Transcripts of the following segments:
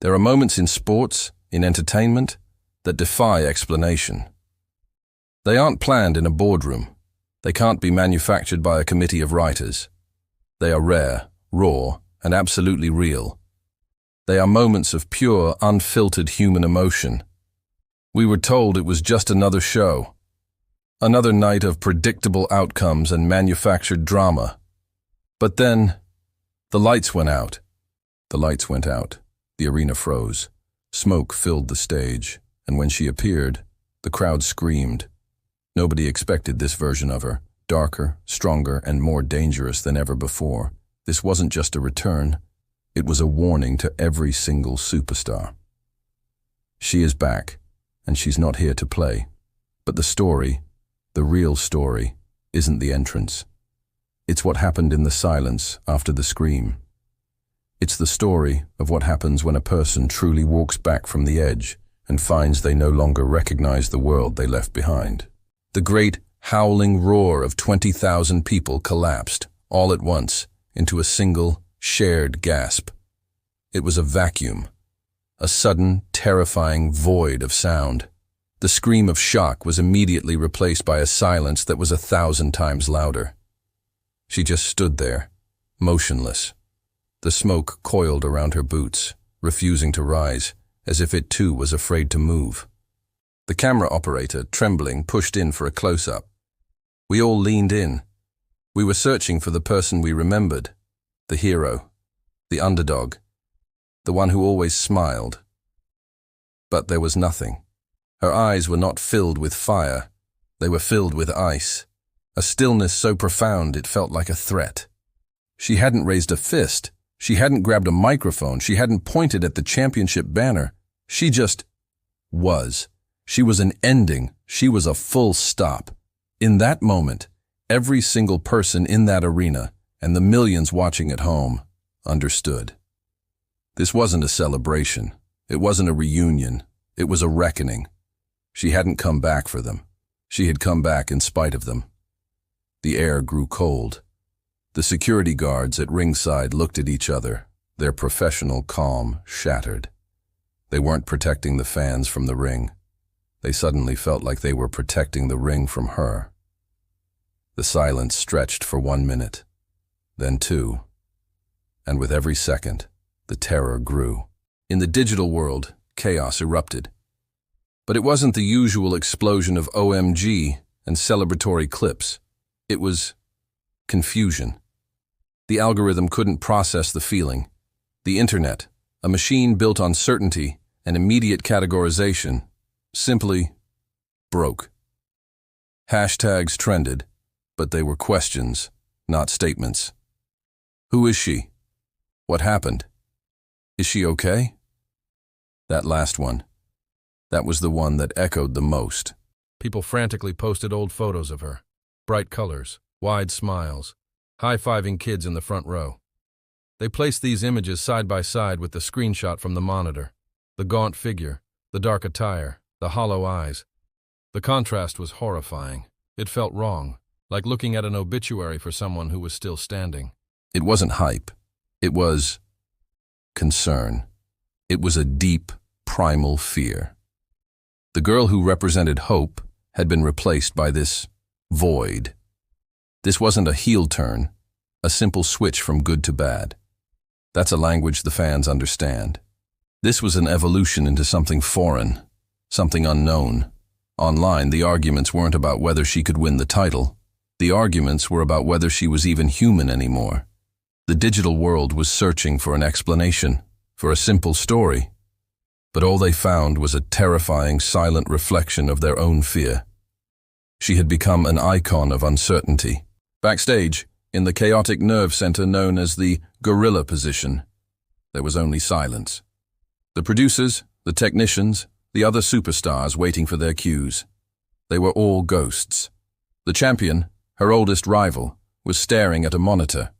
There are moments in sports, in entertainment, that defy explanation. They aren't planned in a boardroom. They can't be manufactured by a committee of writers. They are rare, raw, and absolutely real. They are moments of pure, unfiltered human emotion. We were told it was just another show. Another night of predictable outcomes and manufactured drama. But then, the lights went out. The lights went out. The arena froze. Smoke filled the stage, and when she appeared, the crowd screamed. Nobody expected this version of her, darker, stronger, and more dangerous than ever before. This wasn't just a return. It was a warning to every single superstar. She is back, and she's not here to play. But the story, the real story, isn't the entrance. It's what happened in the silence after the scream. It's the story of what happens when a person truly walks back from the edge and finds they no longer recognize the world they left behind. The great howling roar of 20,000 people collapsed, all at once, into a single, shared gasp. It was a vacuum, a sudden, terrifying void of sound. The scream of shock was immediately replaced by a silence that was 1,000 times louder. She just stood there, motionless. The smoke coiled around her boots, refusing to rise, as if it too was afraid to move. The camera operator, trembling, pushed in for a close-up. We all leaned in. We were searching for the person we remembered, the hero, the underdog, the one who always smiled. But there was nothing. Her eyes were not filled with fire. They were filled with ice, a stillness so profound it felt like a threat. She hadn't raised a fist. She hadn't grabbed a microphone. She hadn't pointed at the championship banner. She just was. She was an ending. She was a full stop. In that moment, every single person in that arena and the millions watching at home understood. This wasn't a celebration. It wasn't a reunion. It was a reckoning. She hadn't come back for them. She had come back in spite of them. The air grew cold. The security guards at ringside looked at each other, their professional calm shattered. They weren't protecting the fans from the ring. They suddenly felt like they were protecting the ring from her. The silence stretched for 1 minute, then 2, and with every second, the terror grew. In the digital world, chaos erupted. But it wasn't the usual explosion of OMG and celebratory clips. It was confusion. The algorithm couldn't process the feeling. The internet, a machine built on certainty and immediate categorization, simply broke. Hashtags trended, but they were questions, not statements. Who is she? What happened? Is she okay? That last one. That was the one that echoed the most. People frantically posted old photos of her. Bright colors, wide smiles, high-fiving kids in the front row. They placed these images side by side with the screenshot from the monitor. The gaunt figure, the dark attire, the hollow eyes. The contrast was horrifying. It felt wrong, like looking at an obituary for someone who was still standing. It wasn't hype. It was concern. It was a deep, primal fear. The girl who represented hope had been replaced by this void. This wasn't a heel turn, a simple switch from good to bad. That's a language the fans understand. This was an evolution into something foreign, something unknown. Online, the arguments weren't about whether she could win the title. The arguments were about whether she was even human anymore. The digital world was searching for an explanation, for a simple story. But all they found was a terrifying, silent reflection of their own fear. She had become an icon of uncertainty. Backstage, in the chaotic nerve center known as the gorilla position, there was only silence. The producers, the technicians, the other superstars waiting for their cues. They were all ghosts. The champion, her oldest rival, was staring at a monitor.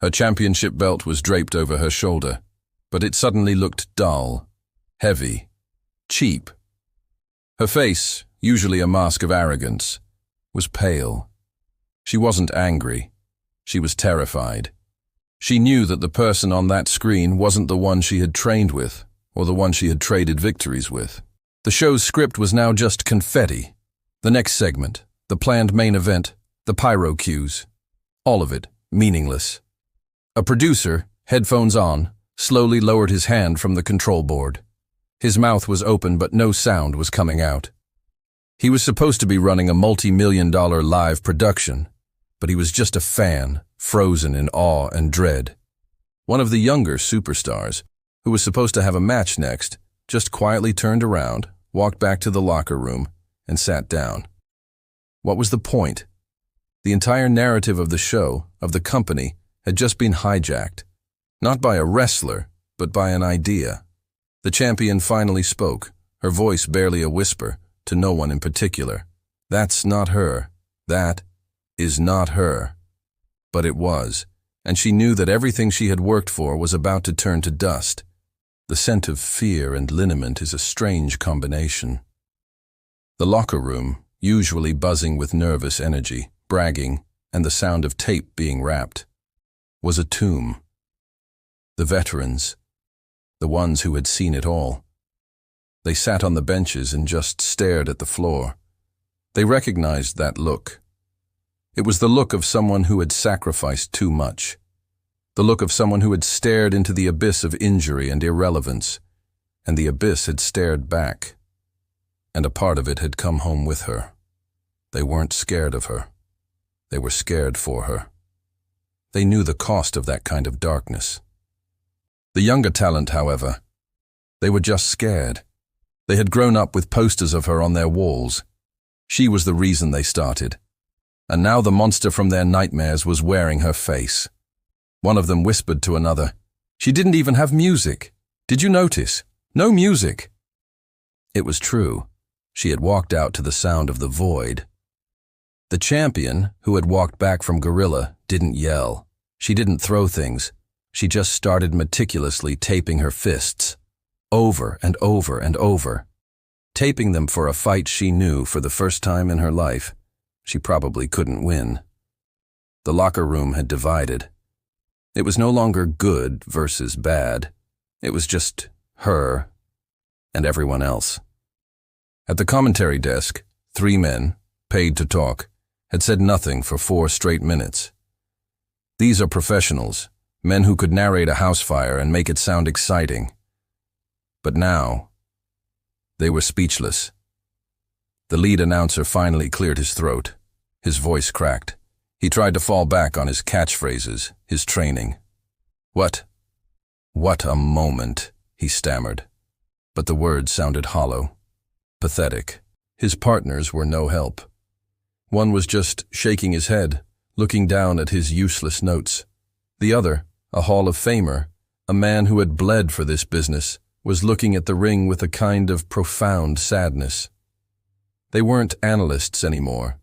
Her championship belt was draped over her shoulder, but it suddenly looked dull, heavy, cheap. Her face, usually a mask of arrogance, was pale. She wasn't angry. She was terrified. She knew that the person on that screen wasn't the one she had trained with, or the one she had traded victories with. The show's script was now just confetti. The next segment, the planned main event, the pyro cues. All of it meaningless. A producer, headphones on, slowly lowered his hand from the control board. His mouth was open but no sound was coming out. He was supposed to be running a multi-million-dollar live production, but he was just a fan, frozen in awe and dread. One of the younger superstars, who was supposed to have a match next, just quietly turned around, walked back to the locker room, and sat down. What was the point? The entire narrative of the show, of the company, had just been hijacked, not by a wrestler, but by an idea. The champion finally spoke, her voice barely a whisper, to no one in particular. That's not her. That is not her. But it was, and she knew that everything she had worked for was about to turn to dust. The scent of fear and liniment is a strange combination. The locker room, usually buzzing with nervous energy, bragging, and the sound of tape being wrapped, was a tomb. The veterans, the ones who had seen it all. They sat on the benches and just stared at the floor. They recognized that look. It was the look of someone who had sacrificed too much. The look of someone who had stared into the abyss of injury and irrelevance, and the abyss had stared back. And a part of it had come home with her. They weren't scared of her. They were scared for her. They knew the cost of that kind of darkness. The younger talent, however, they were just scared. They had grown up with posters of her on their walls. She was the reason they started. And now the monster from their nightmares was wearing her face. One of them whispered to another, "She didn't even have music. Did you notice? No music." It was true. She had walked out to the sound of the void. The champion, who had walked back from Gorilla, didn't yell. She didn't throw things. She just started meticulously taping her fists, over and over and over, taping them for a fight she knew for the first time in her life she probably couldn't win. The locker room had divided. It was no longer good versus bad. It was just her and everyone else. At the commentary desk, 3 men, paid to talk, had said nothing for 4 straight minutes. These are professionals, men who could narrate a house fire and make it sound exciting. But now, they were speechless. The lead announcer finally cleared his throat. His voice cracked. He tried to fall back on his catchphrases, his training. What a moment, he stammered. But the words sounded hollow, pathetic. His partners were no help. One was just shaking his head, looking down at his useless notes. The other, a Hall of Famer, a man who had bled for this business, was looking at the ring with a kind of profound sadness. They weren't analysts anymore.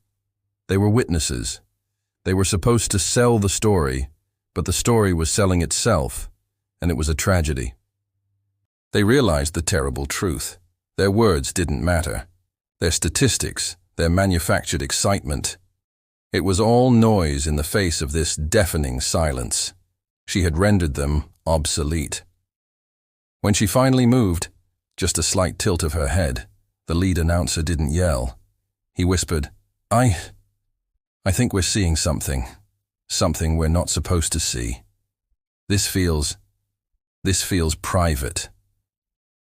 They were witnesses. They were supposed to sell the story, but the story was selling itself, and it was a tragedy. They realized the terrible truth. Their words didn't matter. Their statistics, their manufactured excitement. It was all noise in the face of this deafening silence. She had rendered them obsolete. When she finally moved, just a slight tilt of her head, the lead announcer didn't yell. He whispered, I think we're seeing something we're not supposed to see. This feels private.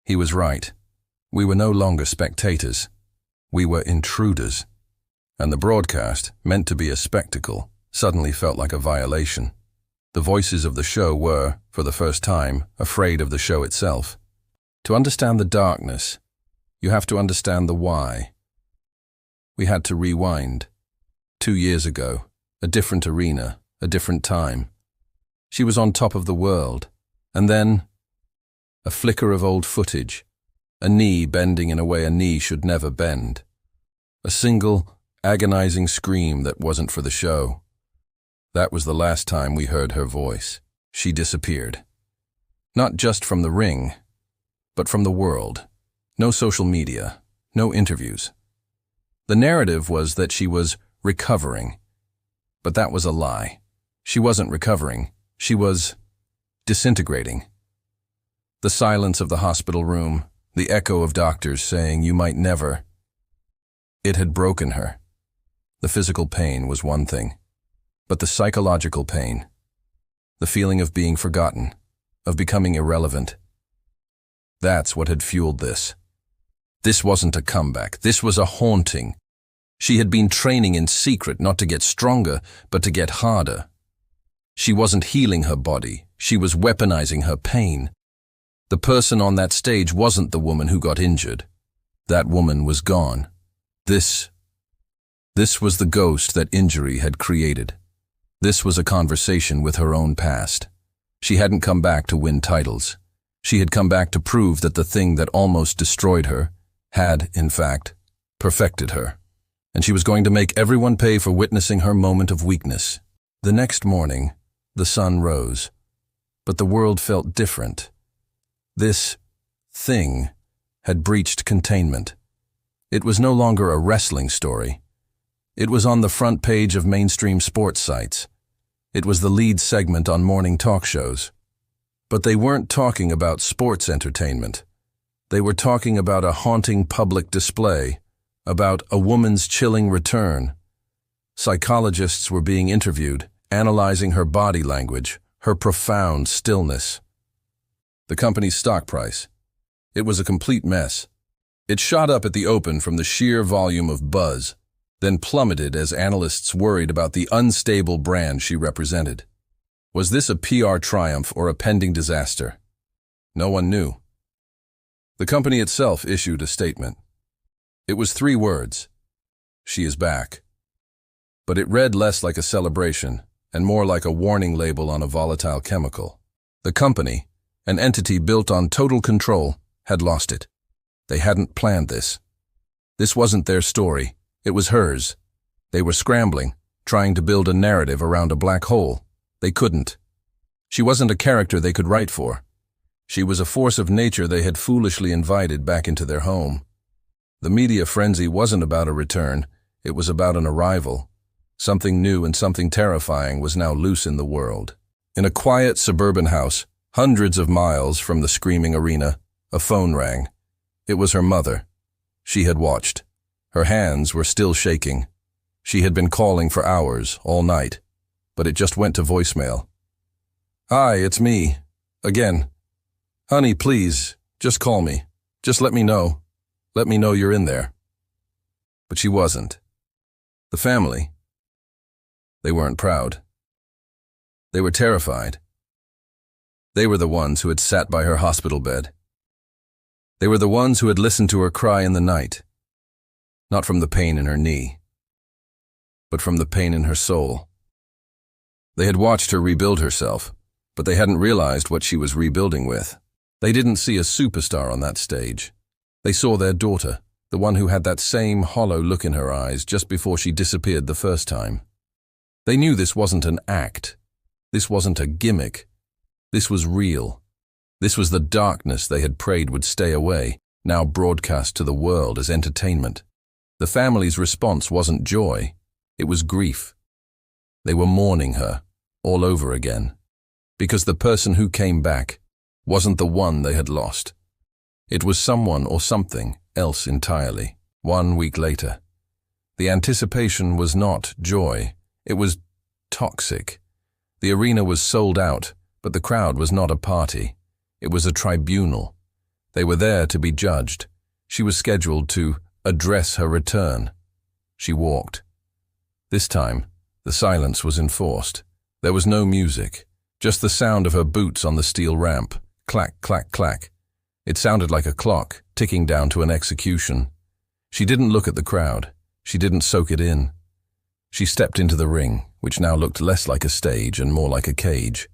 He was right. We were no longer spectators. We were intruders. And the broadcast, meant to be a spectacle, suddenly felt like a violation. The voices of the show were, for the first time, afraid of the show itself. To understand the darkness, you have to understand the why. We had to rewind. 2 years ago, a different arena, a different time. She was on top of the world. And then, a flicker of old footage, a knee bending in a way a knee should never bend. A single, agonizing scream that wasn't for the show. That was the last time we heard her voice. She disappeared. Not just from the ring, but from the world. No social media, no interviews. The narrative was that she was recovering. But that was a lie. She wasn't recovering. She was disintegrating. The silence of the hospital room, the echo of doctors saying you might never. It had broken her. The physical pain was one thing, but the psychological pain, the feeling of being forgotten, of becoming irrelevant, that's what had fueled this. This wasn't a comeback, this was a haunting. She had been training in secret not to get stronger, but to get harder. She wasn't healing her body, she was weaponizing her pain. The person on that stage wasn't the woman who got injured. That woman was gone. This was the ghost that injury had created. This was a conversation with her own past. She hadn't come back to win titles. She had come back to prove that the thing that almost destroyed her had, in fact, perfected her. And she was going to make everyone pay for witnessing her moment of weakness. The next morning, the sun rose, but the world felt different. This thing had breached containment. It was no longer a wrestling story. It was on the front page of mainstream sports sites. It was the lead segment on morning talk shows. But they weren't talking about sports entertainment. They were talking about a haunting public display, about a woman's chilling return. Psychologists were being interviewed, analyzing her body language, her profound stillness. The company's stock price. It was a complete mess. It shot up at the open from the sheer volume of buzz, then plummeted as analysts worried about the unstable brand she represented. Was this a PR triumph or a pending disaster? No one knew. The company itself issued a statement. It was 3 words: "She is back." But it read less like a celebration and more like a warning label on a volatile chemical. The company, an entity built on total control, had lost it. They hadn't planned this. This wasn't their story. It was hers. They were scrambling, trying to build a narrative around a black hole. They couldn't. She wasn't a character they could write for. She was a force of nature they had foolishly invited back into their home. The media frenzy wasn't about a return. It was about an arrival. Something new and something terrifying was now loose in the world. In a quiet suburban house, hundreds of miles from the screaming arena, a phone rang. It was her mother. She had watched. Her hands were still shaking. She had been calling for hours, all night, but it just went to voicemail. "Hi, it's me. Again. Honey, please, just call me. Just let me know. Let me know you're in there." But she wasn't. The family, they weren't proud. They were terrified. They were the ones who had sat by her hospital bed. They were the ones who had listened to her cry in the night, not from the pain in her knee, but from the pain in her soul. They had watched her rebuild herself, but they hadn't realized what she was rebuilding with. They didn't see a superstar on that stage. They saw their daughter, the one who had that same hollow look in her eyes just before she disappeared the first time. They knew this wasn't an act. This wasn't a gimmick. This was real. This was the darkness they had prayed would stay away, now broadcast to the world as entertainment. The family's response wasn't joy. It was grief. They were mourning her, all over again, because the person who came back wasn't the one they had lost. It was someone or something else entirely. 1 week later, the anticipation was not joy. It was toxic. The arena was sold out, but the crowd was not a party. It was a tribunal. They were there to be judged. She was scheduled to address her return. She walked. This time, the silence was enforced. There was no music, just the sound of her boots on the steel ramp. Clack, clack, clack. It sounded like a clock, ticking down to an execution. She didn't look at the crowd. She didn't soak it in. She stepped into the ring, which now looked less like a stage and more like a cage.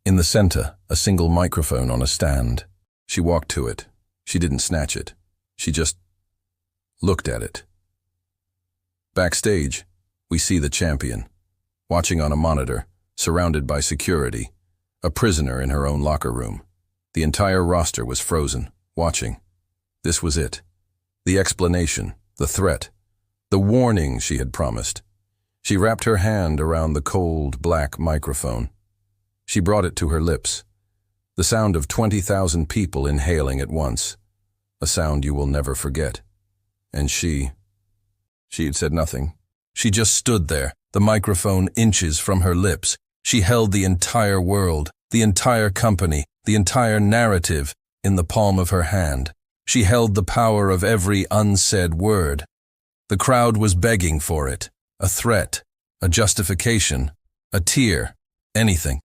In the center, a single microphone on a stand. She walked to it. She didn't snatch it. She just looked at it. Backstage, we see the champion, watching on a monitor, surrounded by security, a prisoner in her own locker room. The entire roster was frozen, watching. This was it. The explanation, the threat, the warning she had promised. She wrapped her hand around the cold, black microphone. She brought it to her lips. The sound of 20,000 people inhaling at once. A sound you will never forget. And she had said nothing. She just stood there, the microphone inches from her lips. She held the entire world, the entire company, the entire narrative in the palm of her hand. She held the power of every unsaid word. The crowd was begging for it, a threat, a justification, a tear, anything.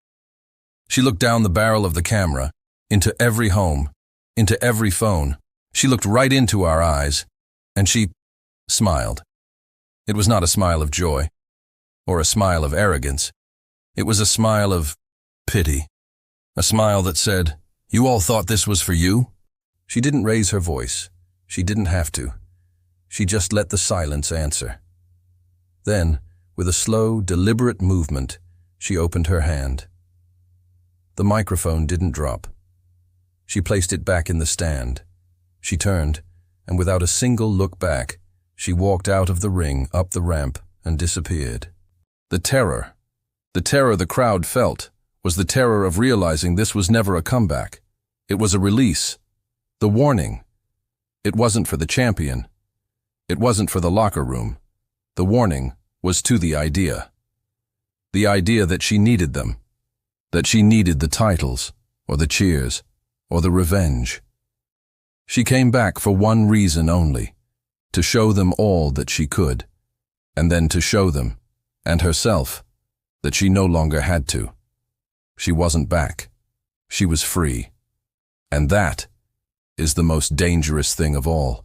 She looked down the barrel of the camera, into every home, into every phone. She looked right into our eyes, and she smiled. It was not a smile of joy, or a smile of arrogance. It was a smile of pity. A smile that said, "You all thought this was for you?" She didn't raise her voice. She didn't have to. She just let the silence answer. Then, with a slow, deliberate movement, she opened her hand. The microphone didn't drop. She placed it back in the stand. She turned, and without a single look back, she walked out of the ring, up the ramp, and disappeared. The terror the crowd felt, was the terror of realizing this was never a comeback. It was a release. The warning. It wasn't for the champion. It wasn't for the locker room. The warning was to the idea. The idea that she needed them. That she needed the titles, or the cheers, or the revenge. She came back for one reason only, to show them all that she could, and then to show them, and herself, that she no longer had to. She wasn't back. She was free. And that is the most dangerous thing of all.